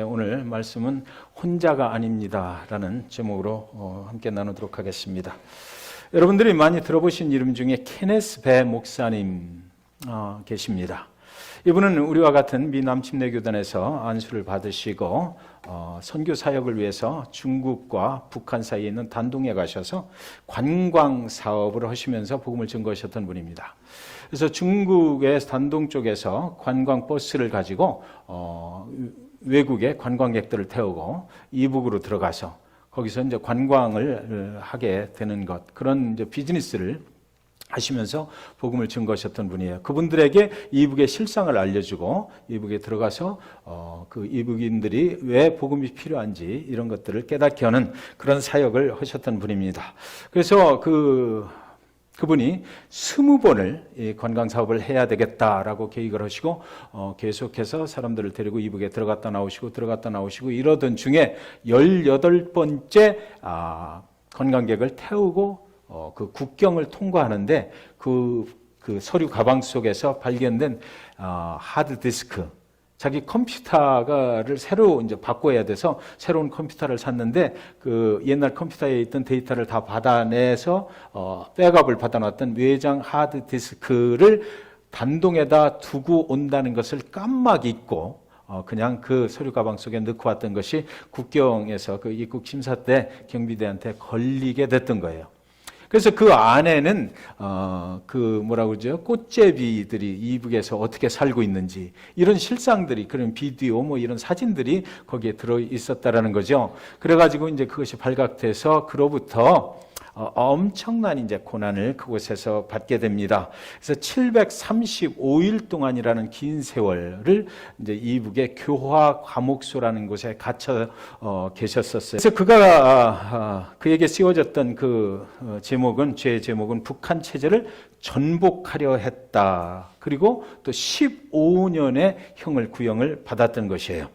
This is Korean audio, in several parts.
오늘 말씀은 혼자가 아닙니다 라는 제목으로 함께 나누도록 하겠습니다. 여러분들이 많이 들어보신 이름 중에 케네스 배 목사님 계십니다. 이분은 우리와 같은 미 남침례교단에서 안수를 받으시고 선교 사역을 위해서 중국과 북한 사이에 있는 단동에 가셔서 관광 사업을 하시면서 복음을 증거하셨던 분입니다. 그래서 중국의 단동 쪽에서 관광 버스를 가지고 외국의 관광객들을 태우고 이북으로 들어가서 거기서 이제 관광을 하게 되는 것, 그런 이제 비즈니스를 하시면서 복음을 증거하셨던 분이에요. 그분들에게 이북의 실상을 알려주고 이북에 들어가서 그 이북인들이 왜 복음이 필요한지 이런 것들을 깨닫게 하는 그런 사역을 하셨던 분입니다. 그래서 그분이 20번을 관광 사업을 해야 되겠다라고 계획을 하시고 계속해서 사람들을 데리고 이북에 들어갔다 나오시고 이러던 중에 18번째 관광객을 태우고 그 국경을 통과하는데 그 서류 가방 속에서 발견된 하드디스크, 자기 컴퓨터를 새로 이제 바꿔야 돼서 새로운 컴퓨터를 샀는데 그 옛날 컴퓨터에 있던 데이터를 다 받아내서 백업을 받아놨던 외장 하드디스크를 단동에다 두고 온다는 것을 깜막 잊고 그냥 그 서류 가방 속에 넣고 왔던 것이 국경에서 그 입국 심사 때 경비대한테 걸리게 됐던 거예요. 그래서 그 안에는 꽃제비들이 이북에서 어떻게 살고 있는지 이런 실상들이, 그런 비디오 이런 사진들이 거기에 들어 있었다라는 거죠. 그래가지고 이제 그것이 발각돼서 그로부터 엄청난 이제 고난을 그곳에서 받게 됩니다. 그래서 735일 동안이라는 긴 세월을 이제 이북의 교화 과목소라는 곳에 갇혀 계셨었어요. 그래서 그에게 씌워졌던 제 제목은 북한 체제를 전복하려 했다. 그리고 또 15년의 구형을 받았던 것이에요.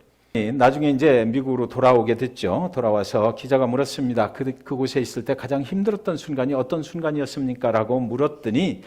나중에 이제 미국으로 돌아오게 됐죠. 돌아와서 기자가 물었습니다. 그곳에 있을 때 가장 힘들었던 순간이 어떤 순간이었습니까? 라고 물었더니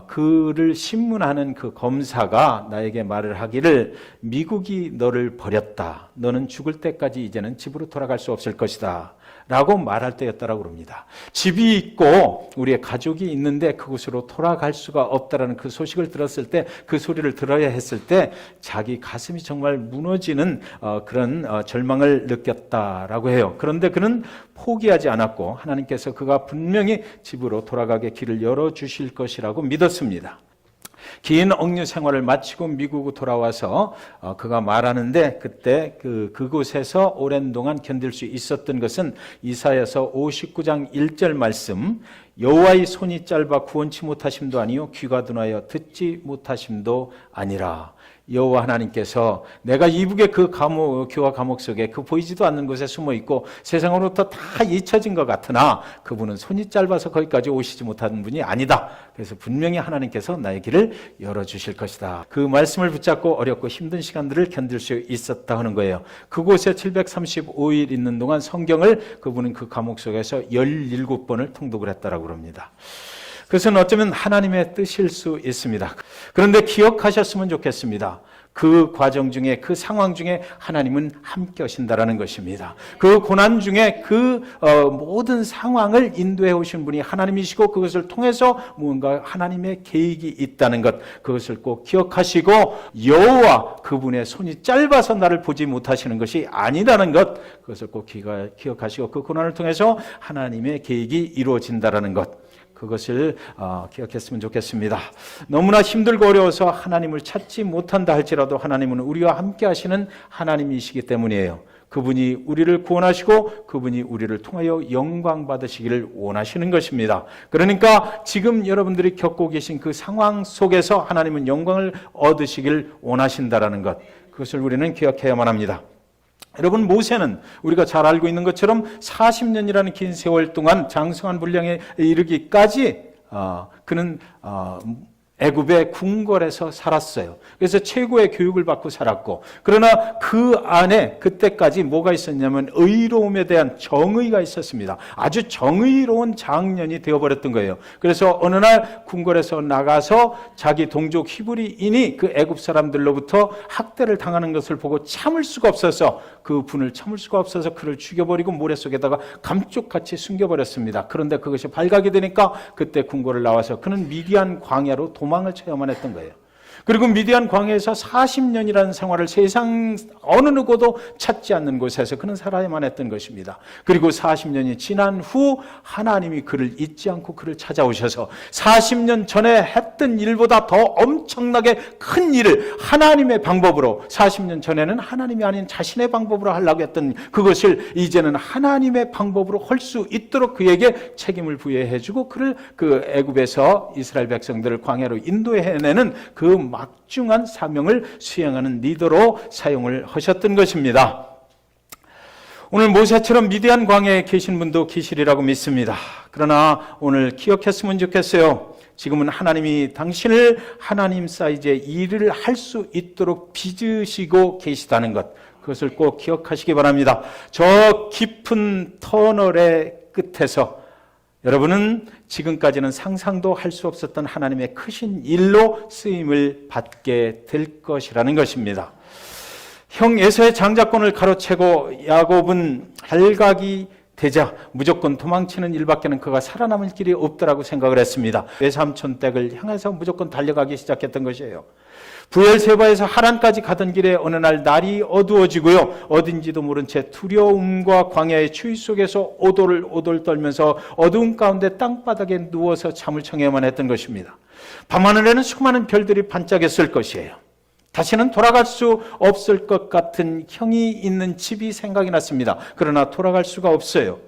그를 신문하는 그 검사가 나에게 말을 하기를, 미국이 너를 버렸다. 너는 죽을 때까지 이제는 집으로 돌아갈 수 없을 것이다. 라고 말할 때였다라고 합니다. 집이 있고 우리의 가족이 있는데 그곳으로 돌아갈 수가 없다라는 그 소식을 들었을 때, 그 소리를 들어야 했을 때 자기 가슴이 정말 무너지는 그런 절망을 느꼈다라고 해요. 그런데 그는 포기하지 않았고 하나님께서 그가 분명히 집으로 돌아가게 길을 열어주실 것이라고 믿었습니다. 긴 억류 생활을 마치고 미국으로 돌아와서 그가 말하는데, 그때 그곳에서 오랜 동안 견딜 수 있었던 것은 이사야서 59장 1절 말씀, 여호와의 손이 짧아 구원치 못하심도 아니요 귀가 둔하여 듣지 못하심도 아니라. 여호와 하나님께서 내가 이북의 그 교화 감옥 속에 그 보이지도 않는 곳에 숨어 있고 세상으로부터 다 잊혀진 것 같으나 그분은 손이 짧아서 거기까지 오시지 못하는 분이 아니다. 그래서 분명히 하나님께서 나의 길을 열어주실 것이다. 그 말씀을 붙잡고 어렵고 힘든 시간들을 견딜 수 있었다 하는 거예요. 그곳에 735일 있는 동안 성경을 그분은 그 감옥 속에서 17번을 통독을 했다라고 합니다. 그것은 어쩌면 하나님의 뜻일 수 있습니다. 그런데 기억하셨으면 좋겠습니다. 그 과정 중에, 그 상황 중에 하나님은 함께 하신다라는 것입니다. 그 고난 중에 그 모든 상황을 인도해 오신 분이 하나님이시고 그것을 통해서 무언가 하나님의 계획이 있다는 것, 그것을 꼭 기억하시고 여호와 그분의 손이 짧아서 나를 보지 못하시는 것이 아니라는 것, 그것을 꼭 기억하시고 그 고난을 통해서 하나님의 계획이 이루어진다라는 것, 그것을 기억했으면 좋겠습니다. 너무나 힘들고 어려워서 하나님을 찾지 못한다 할지라도 하나님은 우리와 함께 하시는 하나님이시기 때문이에요. 그분이 우리를 구원하시고 그분이 우리를 통하여 영광 받으시기를 원하시는 것입니다. 그러니까 지금 여러분들이 겪고 계신 그 상황 속에서 하나님은 영광을 얻으시길 원하신다라는 것, 그것을 우리는 기억해야만 합니다. 여러분, 모세는 우리가 잘 알고 있는 것처럼 40년이라는 긴 세월 동안 장성한 분량에 이르기까지 그는 애굽의 궁궐에서 살았어요. 그래서 최고의 교육을 받고 살았고, 그러나 그 안에 그때까지 뭐가 있었냐면 의로움에 대한 정의가 있었습니다. 아주 정의로운 장년이 되어버렸던 거예요. 그래서 어느 날 궁궐에서 나가서 자기 동족 히브리인이 그 애굽 사람들로부터 학대를 당하는 것을 보고 참을 수가 없어서, 그 분을 참을 수가 없어서 그를 죽여버리고 모래 속에다가 감쪽같이 숨겨버렸습니다. 그런데 그것이 발각이 되니까 그때 궁궐을 나와서 그는 미디안 광야로 도망을 쳐야만 했던 거예요. 그리고 미디안 광야에서 40년이라는 생활을 세상 어느 누구도 찾지 않는 곳에서 그는 살아야만 했던 것입니다. 그리고 40년이 지난 후 하나님이 그를 잊지 않고 그를 찾아오셔서 40년 전에 했던 일보다 더 엄청나게 큰 일을 하나님의 방법으로, 40년 전에는 하나님이 아닌 자신의 방법으로 하려고 했던 그것을 이제는 하나님의 방법으로 할 수 있도록 그에게 책임을 부여해주고 그를 그 애굽에서 이스라엘 백성들을 광야로 인도해내는 그 막중한 사명을 수행하는 리더로 사용을 하셨던 것입니다. 오늘 모세처럼 미디안 광야에 계신 분도 계시리라고 믿습니다. 그러나 오늘 기억했으면 좋겠어요. 지금은 하나님이 당신을 하나님 사이즈의 일을 할 수 있도록 빚으시고 계시다는 것, 그것을 꼭 기억하시기 바랍니다. 저 깊은 터널의 끝에서 여러분은 지금까지는 상상도 할 수 없었던 하나님의 크신 일로 쓰임을 받게 될 것이라는 것입니다. 형 에서의 장자권을 가로채고 야곱은 발각이 되자 무조건 도망치는 일밖에는 그가 살아남을 길이 없더라고 생각을 했습니다. 외삼촌 댁을 향해서 무조건 달려가기 시작했던 것이에요. 부엘세바에서 하란까지 가던 길에 어느 날 날이 어두워지고요, 어딘지도 모른 채 두려움과 광야의 추위 속에서 오돌오돌 떨면서 어두운 가운데 땅바닥에 누워서 잠을 청해야만 했던 것입니다. 밤하늘에는 수많은 별들이 반짝였을 것이에요. 다시는 돌아갈 수 없을 것 같은 형이 있는 집이 생각이 났습니다. 그러나 돌아갈 수가 없어요.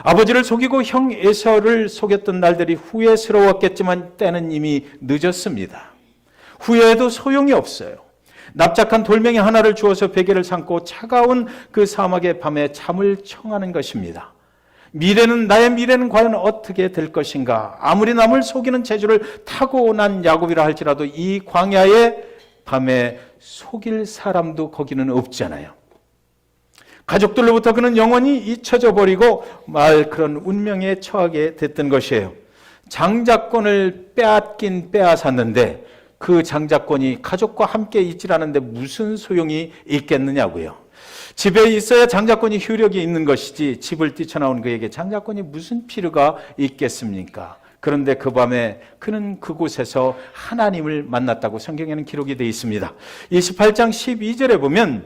아버지를 속이고 형 에서를 속였던 날들이 후회스러웠겠지만 때는 이미 늦었습니다. 후회해도 소용이 없어요. 납작한 돌멩이 하나를 주어서 베개를 삼고 차가운 그 사막의 밤에 잠을 청하는 것입니다. 나의 미래는 과연 어떻게 될 것인가? 아무리 남을 속이는 재주를 타고난 야곱이라 할지라도 이 광야의 밤에 속일 사람도 거기는 없잖아요. 가족들로부터 그는 영원히 잊혀져 버리고 그런 운명에 처하게 됐던 것이에요. 장자권을 빼앗긴 빼앗았는데 그 장자권이 가족과 함께 있질 않은데 무슨 소용이 있겠느냐고요. 집에 있어야 장자권이 효력이 있는 것이지 집을 뛰쳐나온 그에게 장자권이 무슨 필요가 있겠습니까? 그런데 그 밤에 그는 그곳에서 하나님을 만났다고 성경에는 기록이 되어 있습니다. 28장 12절에 보면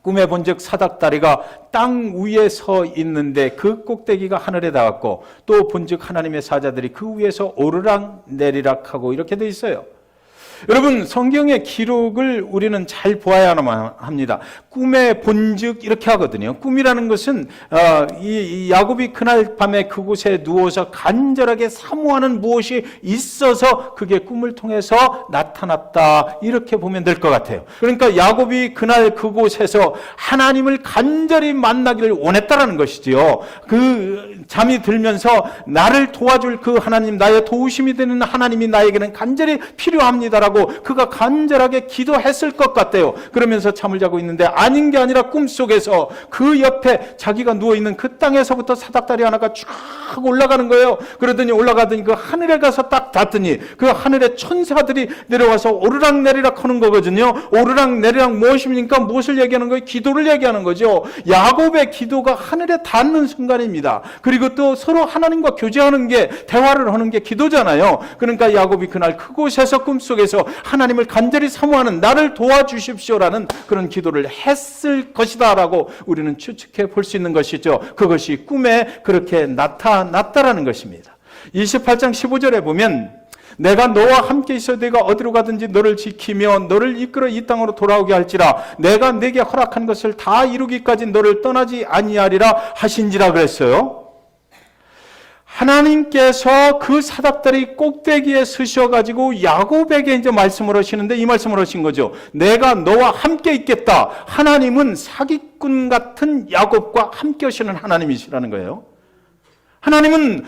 꿈에 본즉 사닥다리가 땅 위에 서 있는데 그 꼭대기가 하늘에 닿았고 또 본즉 하나님의 사자들이 그 위에서 오르락 내리락 하고 이렇게 되어 있어요. 여러분, 성경의 기록을 우리는 잘 보아야만 합니다. 꿈에 본즉 이렇게 하거든요. 꿈이라는 것은 이 야곱이 그날 밤에 그곳에 누워서 간절하게 사모하는 무엇이 있어서 그게 꿈을 통해서 나타났다, 이렇게 보면 될 것 같아요. 그러니까 야곱이 그날 그곳에서 하나님을 간절히 만나기를 원했다라는 것이지요. 그 잠이 들면서 나를 도와줄 그 하나님, 나의 도우심이 되는 하나님이 나에게는 간절히 필요합니다라고 그가 간절하게 기도했을 것 같아요. 그러면서 잠을 자고 있는데 아닌 게 아니라 꿈속에서 그 옆에 자기가 누워있는 그 땅에서부터 사닥다리 하나가 쭉 올라가는 거예요. 그러더니 올라가더니 그 하늘에 가서 딱 닿더니 그 하늘에 천사들이 내려와서 오르락내리락 하는 거거든요. 오르락내리락 무엇입니까? 무엇을 얘기하는 거예요? 기도를 얘기하는 거죠. 야곱의 기도가 하늘에 닿는 순간입니다. 그리고 또 서로 하나님과 교제하는 게, 대화를 하는 게 기도잖아요. 그러니까 야곱이 그날 그곳에서 꿈속에서 하나님을 간절히 사모하는, 나를 도와주십시오라는 그런 기도를 했을 것이다 라고 우리는 추측해 볼 수 있는 것이죠. 그것이 꿈에 그렇게 나타났다라는 것입니다. 28장 15절에 보면 내가 너와 함께 있어 내가 어디로 가든지 너를 지키며 너를 이끌어 이 땅으로 돌아오게 할지라 내가 내게 허락한 것을 다 이루기까지 너를 떠나지 아니하리라 하신지라 그랬어요. 하나님께서 그 사닥다리 꼭대기에 서셔가지고 야곱에게 이제 말씀을 하시는데 이 말씀을 하신 거죠. 내가 너와 함께 있겠다. 하나님은 사기꾼 같은 야곱과 함께 하시는 하나님이시라는 거예요. 하나님은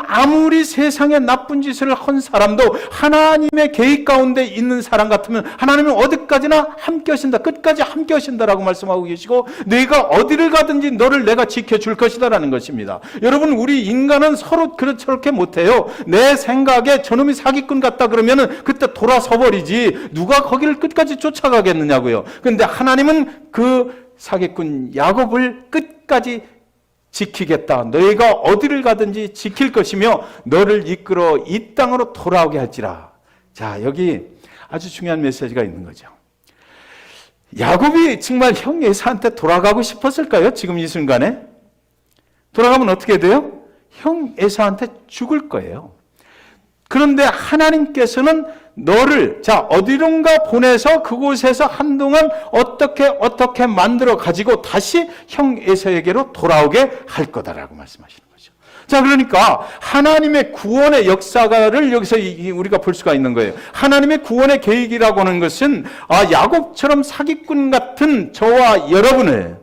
아무리 세상에 나쁜 짓을 한 사람도 하나님의 계획 가운데 있는 사람 같으면 하나님은 어디까지나 함께 하신다. 끝까지 함께 하신다라고 말씀하고 계시고 내가 어디를 가든지 너를 내가 지켜줄 것이다라는 것입니다. 여러분, 우리 인간은 서로 그렇게 못해요. 내 생각에 저놈이 사기꾼 같다 그러면은 그때 돌아서 버리지 누가 거기를 끝까지 쫓아가겠느냐고요. 그런데 하나님은 그 사기꾼 야곱을 끝까지 지키겠다. 너희가 어디를 가든지 지킬 것이며 너를 이끌어 이 땅으로 돌아오게 할지라. 자, 여기 아주 중요한 메시지가 있는 거죠. 야곱이 정말 형 에사한테 돌아가고 싶었을까요? 지금 이 순간에? 돌아가면 어떻게 돼요? 형 에사한테 죽을 거예요. 그런데 하나님께서는 너를 어디론가 보내서 그곳에서 한동안 어떻게 만들어 가지고 다시 형 에사에게로 돌아오게 할 거다라고 말씀하시는 거죠. 자, 그러니까 하나님의 구원의 역사를 여기서 우리가 볼 수가 있는 거예요. 하나님의 구원의 계획이라고 하는 것은 야곱처럼 사기꾼 같은 저와 여러분을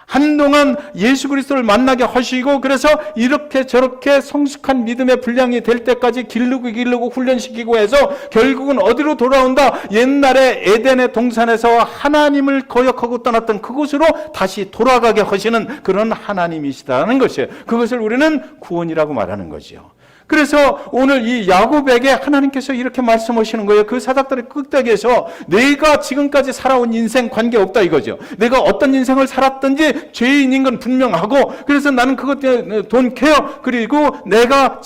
한동안 예수 그리스도를 만나게 하시고 그래서 이렇게 저렇게 성숙한 믿음의 분량이 될 때까지 기르고 훈련시키고 해서 결국은 어디로 돌아온다? 옛날에 에덴의 동산에서 하나님을 거역하고 떠났던 그곳으로 다시 돌아가게 하시는 그런 하나님이시다는 것이에요. 그것을 우리는 구원이라고 말하는 거죠. 그래서 오늘 이 야곱에게 하나님께서 이렇게 말씀하시는 거예요. 그 사닥다리 끄떡에서 내가 지금까지 살아온 인생 관계없다 이거죠. 내가 어떤 인생을 살았든지 죄인인 건 분명하고 그래서 나는 그것 때문에 돈 케어 그리고 내가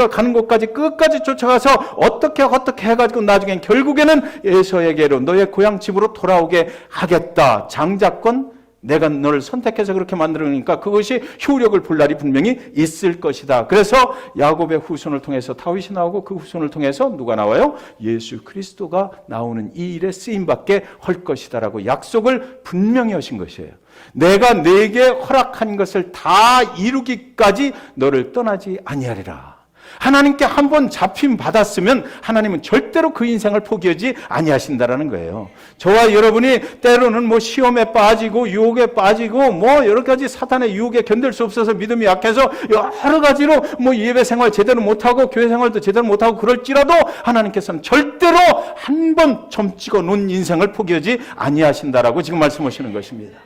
가는 곳까지 끝까지 쫓아가서 어떻게 해가지고 나중엔 결국에는 에서에게로 너의 고향 집으로 돌아오게 하겠다. 장자권 내가 너를 선택해서 그렇게 만들으니까 그것이 효력을 볼 날이 분명히 있을 것이다. 그래서 야곱의 후손을 통해서 다윗이 나오고 그 후손을 통해서 누가 나와요? 예수 그리스도가 나오는 이 일에 쓰임받게 할 것이다라고 약속을 분명히 하신 것이에요. 내가 네게 허락한 것을 다 이루기까지 너를 떠나지 아니하리라. 하나님께 한번 잡힘 받았으면 하나님은 절대로 그 인생을 포기하지 아니하신다라는 거예요. 저와 여러분이 때로는 시험에 빠지고 유혹에 빠지고 여러 가지 사탄의 유혹에 견딜 수 없어서 믿음이 약해서 여러 가지로 예배 생활 제대로 못하고 교회 생활도 제대로 못하고 그럴지라도 하나님께서는 절대로 한번 점 찍어 놓은 인생을 포기하지 아니하신다라고 지금 말씀하시는 것입니다.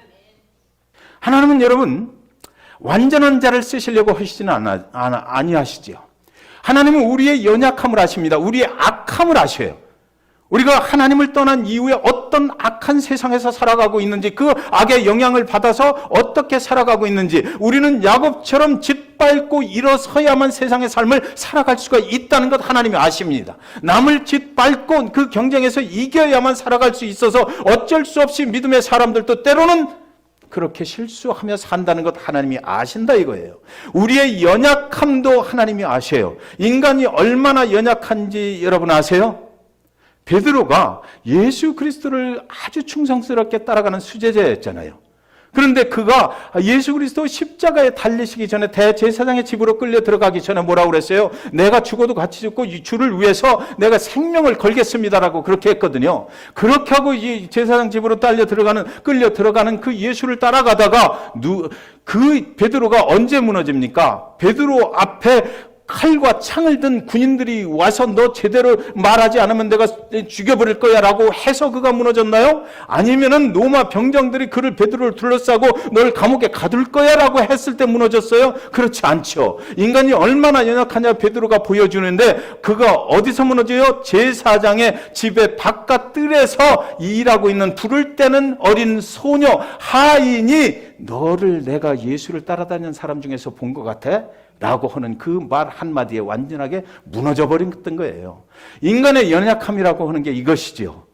하나님은 여러분 완전한 자를 쓰시려고 하시지는 아니하시지요. 하나님은 우리의 연약함을 아십니다. 우리의 악함을 아셔요. 우리가 하나님을 떠난 이후에 어떤 악한 세상에서 살아가고 있는지 그 악의 영향을 받아서 어떻게 살아가고 있는지 우리는 야곱처럼 짓밟고 일어서야만 세상의 삶을 살아갈 수가 있다는 것 하나님이 아십니다. 남을 짓밟고 그 경쟁에서 이겨야만 살아갈 수 있어서 어쩔 수 없이 믿음의 사람들도 때로는 그렇게 실수하며 산다는 것 하나님이 아신다 이거예요. 우리의 연약함도 하나님이 아셔요. 인간이 얼마나 연약한지 여러분 아세요? 베드로가 예수 그리스도를 아주 충성스럽게 따라가는 수제자였잖아요. 그런데 그가 예수 그리스도 십자가에 달리시기 전에 대제사장의 집으로 끌려 들어가기 전에 뭐라고 그랬어요? 내가 죽어도 같이 죽고 주를 위해서 내가 생명을 걸겠습니다라고 그렇게 했거든요. 그렇게 하고 이 제사장 집으로 끌려 들어가는 그 예수를 따라가다가 그 베드로가 언제 무너집니까? 베드로 앞에 칼과 창을 든 군인들이 와서 너 제대로 말하지 않으면 내가 죽여버릴 거야 라고 해서 그가 무너졌나요? 아니면은 로마 병정들이 베드로를 둘러싸고 널 감옥에 가둘 거야 라고 했을 때 무너졌어요? 그렇지 않죠. 인간이 얼마나 연약하냐 베드로가 보여주는데 그가 어디서 무너져요? 제사장의 집의 바깥 뜰에서 일하고 있는 불을 떼는 어린 소녀 하인이 너를 내가 예수를 따라다니는 사람 중에서 본 것 같아? 라고 하는 그 말 한마디에 완전하게 무너져 버렸던 거예요. 인간의 연약함이라고 하는 게 이것이죠.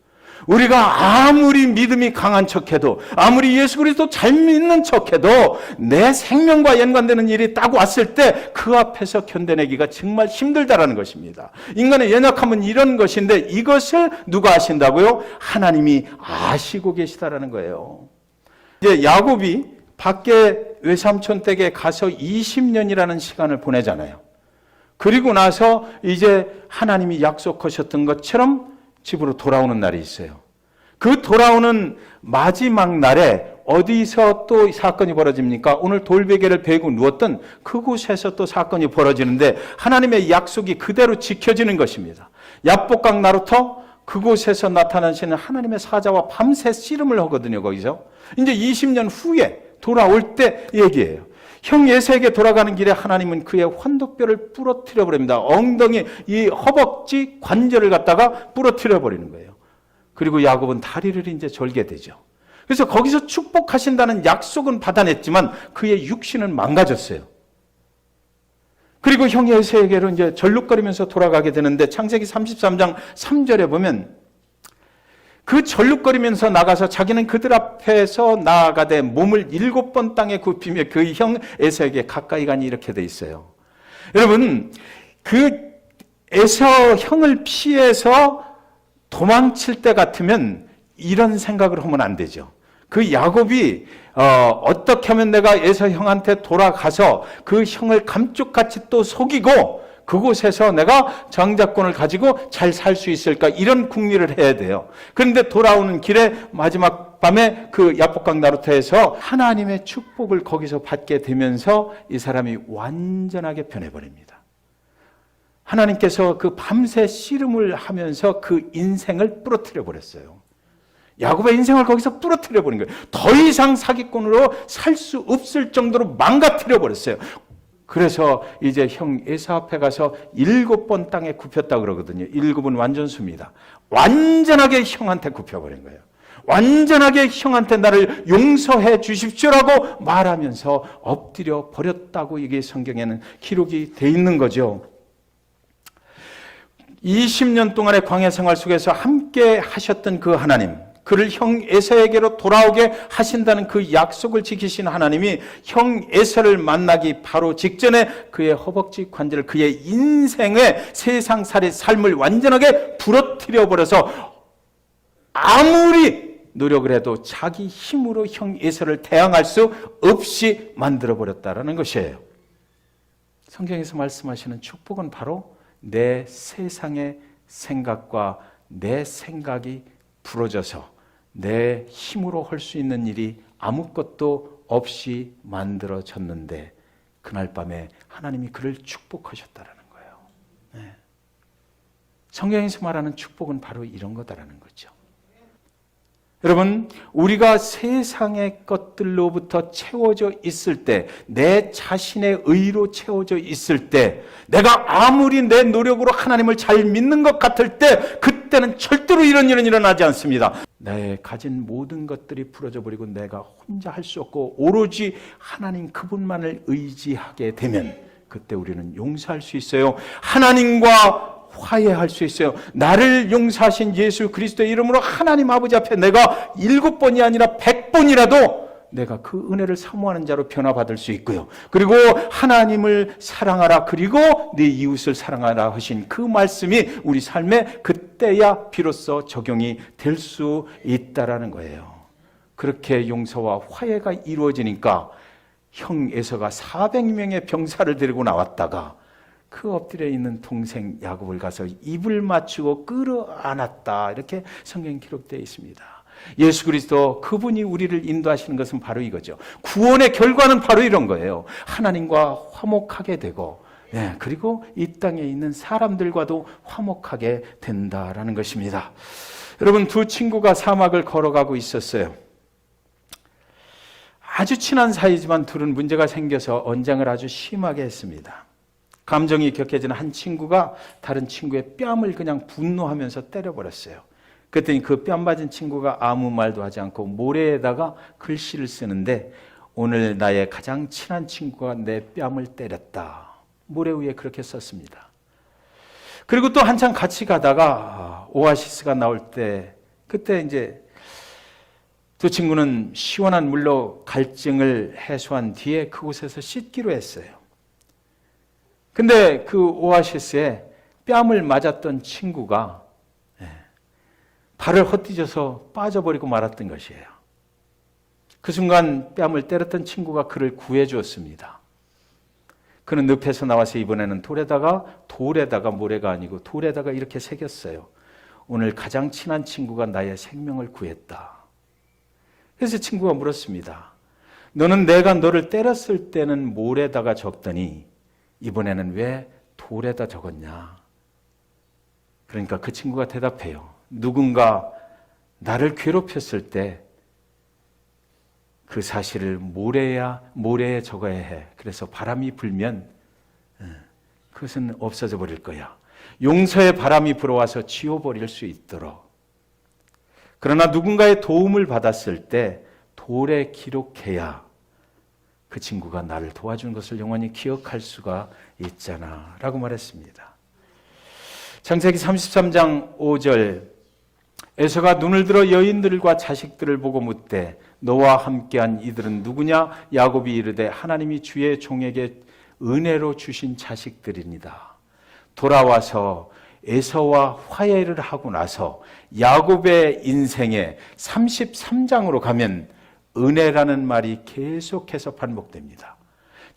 우리가 아무리 믿음이 강한 척해도 아무리 예수 그리스도 잘 믿는 척해도 내 생명과 연관되는 일이 딱 왔을 때 그 앞에서 견뎌내기가 정말 힘들다라는 것입니다. 인간의 연약함은 이런 것인데 이것을 누가 아신다고요? 하나님이 아시고 계시다라는 거예요. 이제 야곱이 밖에 외삼촌 댁에 가서 20년이라는 시간을 보내잖아요. 그리고 나서 이제 하나님이 약속하셨던 것처럼 집으로 돌아오는 날이 있어요. 그 돌아오는 마지막 날에 어디서 또 사건이 벌어집니까? 오늘 돌베개를 베고 누웠던 그곳에서 또 사건이 벌어지는데 하나님의 약속이 그대로 지켜지는 것입니다. 야복강 나루터 그곳에서 나타나시는 하나님의 사자와 밤새 씨름을 하거든요. 거기서 이제 20년 후에 돌아올 때 얘기예요. 형 예세에게 돌아가는 길에 하나님은 그의 환도뼈를 부러뜨려 버립니다. 엉덩이 이 허벅지 관절을 갖다가 부러뜨려 버리는 거예요. 그리고 야곱은 다리를 이제 절게 되죠. 그래서 거기서 축복하신다는 약속은 받아냈지만 그의 육신은 망가졌어요. 그리고 형 예세에게로 이제 절룩거리면서 돌아가게 되는데 창세기 33장 3절에 보면 그 절룩거리면서 나가서 자기는 그들 앞에서 나아가되 몸을 7번 땅에 굽히며 그 형 에서에게 가까이 가니 이렇게 돼 있어요. 여러분, 그 에서 형을 피해서 도망칠 때 같으면 이런 생각을 하면 안 되죠. 그 야곱이 어떻게 하면 내가 에서 형한테 돌아가서 그 형을 감쪽같이 또 속이고 그곳에서 내가 장자권을 가지고 잘 살 수 있을까, 이런 궁리를 해야 돼요. 그런데 돌아오는 길에 마지막 밤에 그 야복강 나루터에서 하나님의 축복을 거기서 받게 되면서 이 사람이 완전하게 변해버립니다. 하나님께서 그 밤새 씨름을 하면서 그 인생을 부러뜨려 버렸어요. 야곱의 인생을 거기서 부러뜨려 버린 거예요. 더 이상 사기꾼으로 살 수 없을 정도로 망가뜨려 버렸어요. 그래서 이제 형 에서 앞에 가서 7번 땅에 굽혔다고 그러거든요. 7은 완전수입니다. 완전하게 형한테 굽혀버린 거예요. 완전하게 형한테 나를 용서해 주십시오라고 말하면서 엎드려 버렸다고 이게 성경에는 기록이 돼 있는 거죠. 20년 동안의 광야 생활 속에서 함께 하셨던 그 하나님, 그를 형 에서에게로 돌아오게 하신다는 그 약속을 지키신 하나님이 형 에서를 만나기 바로 직전에 그의 허벅지 관절을, 그의 인생의 세상살이 삶을 완전하게 부러뜨려 버려서 아무리 노력을 해도 자기 힘으로 형 에서를 대항할 수 없이 만들어 버렸다라는 것이에요. 성경에서 말씀하시는 축복은 바로 내 세상의 생각과 내 생각이 부러져서 내 힘으로 할 수 있는 일이 아무것도 없이 만들어졌는데 그날 밤에 하나님이 그를 축복하셨다라는 거예요. 네. 성경에서 말하는 축복은 바로 이런 거다라는 거죠. 여러분, 우리가 세상의 것들로부터 채워져 있을 때, 내 자신의 의로 채워져 있을 때, 내가 아무리 내 노력으로 하나님을 잘 믿는 것 같을 때, 그때는 절대로 이런 일은 일어나지 않습니다. 내 가진 모든 것들이 부러져 버리고 내가 혼자 할 수 없고 오로지 하나님 그분만을 의지하게 되면 그때 우리는 용서할 수 있어요. 하나님과 화해할 수 있어요. 나를 용서하신 예수 그리스도의 이름으로 하나님 아버지 앞에 내가 7번이 아니라 100번이라도 내가 그 은혜를 사모하는 자로 변화받을 수 있고요. 그리고 하나님을 사랑하라, 그리고 네 이웃을 사랑하라 하신 그 말씀이 우리 삶에 그때야 비로소 적용이 될 수 있다라는 거예요. 그렇게 용서와 화해가 이루어지니까 형 에서가 400명의 병사를 데리고 나왔다가 그 엎드려 있는 동생 야곱을 가서 입을 맞추고 끌어안았다, 이렇게 성경에 기록되어 있습니다. 예수 그리스도 그분이 우리를 인도하시는 것은 바로 이거죠. 구원의 결과는 바로 이런 거예요. 하나님과 화목하게 되고, 그리고 이 땅에 있는 사람들과도 화목하게 된다라는 것입니다. 여러분, 두 친구가 사막을 걸어가고 있었어요. 아주 친한 사이지만 둘은 문제가 생겨서 언쟁을 아주 심하게 했습니다. 감정이 격해지는 한 친구가 다른 친구의 뺨을 그냥 분노하면서 때려버렸어요. 그랬더니 그 뺨 맞은 친구가 아무 말도 하지 않고 모래에다가 글씨를 쓰는데, 오늘 나의 가장 친한 친구가 내 뺨을 때렸다. 모래 위에 그렇게 썼습니다. 그리고 또 한참 같이 가다가 오아시스가 나올 때, 그때 이제 두 친구는 시원한 물로 갈증을 해소한 뒤에 그곳에서 씻기로 했어요. 근데 그 오아시스에 뺨을 맞았던 친구가 발을 헛디뎌서 빠져버리고 말았던 것이에요. 그 순간 뺨을 때렸던 친구가 그를 구해 주었습니다. 그는 늪에서 나와서 이번에는 돌에다가 모래가 아니고 돌에다가 이렇게 새겼어요. 오늘 가장 친한 친구가 나의 생명을 구했다. 그래서 친구가 물었습니다. 너는 내가 너를 때렸을 때는 몰에다가 적더니 이번에는 왜 돌에다 적었냐? 그러니까 그 친구가 대답해요. 누군가 나를 괴롭혔을 때 그 사실을 모래에 적어야 해. 그래서 바람이 불면 그것은 없어져 버릴 거야. 용서의 바람이 불어와서 지워버릴 수 있도록. 그러나 누군가의 도움을 받았을 때 돌에 기록해야 그 친구가 나를 도와준 것을 영원히 기억할 수가 있잖아 라고 말했습니다. 창세기 33장 5절 에서가 눈을 들어 여인들과 자식들을 보고 묻되 너와 함께한 이들은 누구냐? 야곱이 이르되 하나님이 주의 종에게 은혜로 주신 자식들입니다. 돌아와서 에서와 화해를 하고 나서 야곱의 인생에 33장으로 가면 은혜라는 말이 계속해서 반복됩니다.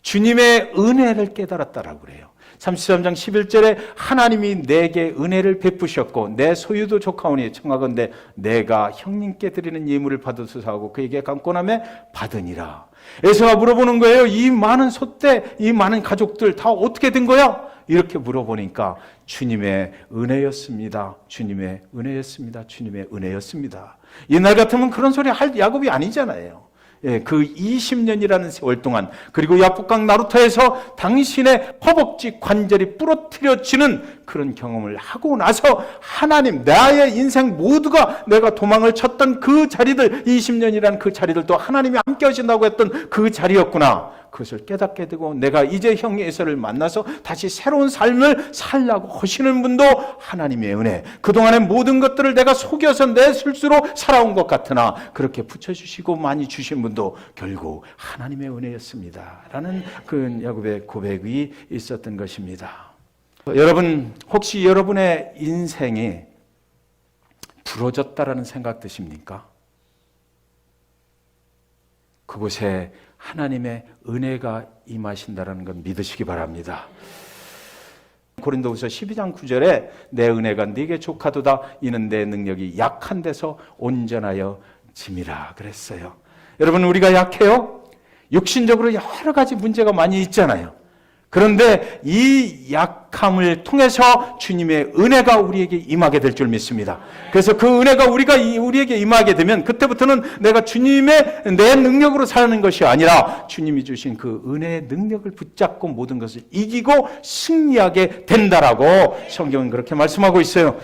주님의 은혜를 깨달았다라고 그래요. 33장 11절에 하나님이 내게 은혜를 베푸셨고 내 소유도 조카오니 청하건대 내가 형님께 드리는 예물을 받으소서 하고 그에게 강권함에 받으니라. 에서가 물어보는 거예요. 이 많은 소떼, 이 많은 가족들 다 어떻게 된 거야? 이렇게 물어보니까 주님의 은혜였습니다. 주님의 은혜였습니다. 주님의 은혜였습니다. 옛날 같으면 그런 소리 할 야곱이 아니잖아요. 예, 그 20년이라는 세월 동안 그리고 야복강 나루터에서 당신의 허벅지 관절이 부러뜨려지는 그런 경험을 하고 나서 하나님 나의 인생 모두가 내가 도망을 쳤던 그 자리들 20년이라는 그 자리들도 하나님이 함께 하신다고 했던 그 자리였구나. 그것을 깨닫게 되고 내가 이제 형 에서를 만나서 다시 새로운 삶을 살라고 하시는 분도 하나님의 은혜. 그동안의 모든 것들을 내가 속여서 내 실수로 살아온 것 같으나 그렇게 붙여주시고 많이 주신 분도 결국 하나님의 은혜였습니다 라는 그 야곱의 고백이 있었던 것입니다. 여러분 혹시 여러분의 인생이 부러졌다라는 생각 드십니까? 그곳에 하나님의 은혜가 임하신다는 건 믿으시기 바랍니다. 고린도후서 12장 9절에 내 은혜가 네게 족하도다 이는 내 능력이 약한 데서 온전하여 짐이라 그랬어요. 여러분 우리가 약해요? 육신적으로 여러 가지 문제가 많이 있잖아요. 그런데 이 약함을 통해서 주님의 은혜가 우리에게 임하게 될 줄 믿습니다. 그래서 그 은혜가 우리에게 임하게 되면 그때부터는 내가 주님의 내 능력으로 사는 것이 아니라 주님이 주신 그 은혜의 능력을 붙잡고 모든 것을 이기고 승리하게 된다라고 성경은 그렇게 말씀하고 있어요.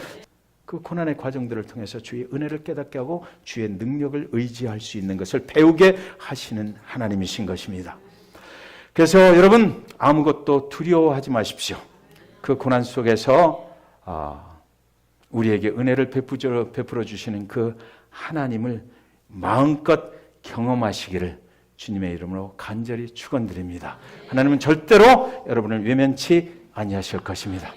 그 고난의 과정들을 통해서 주의 은혜를 깨닫게 하고 주의 능력을 의지할 수 있는 것을 배우게 하시는 하나님이신 것입니다. 그래서 여러분 아무것도 두려워하지 마십시오. 그 고난 속에서 우리에게 은혜를 베풀어 주시는 그 하나님을 마음껏 경험하시기를 주님의 이름으로 간절히 축원드립니다. 하나님은 절대로 여러분을 외면치 아니하실 것입니다.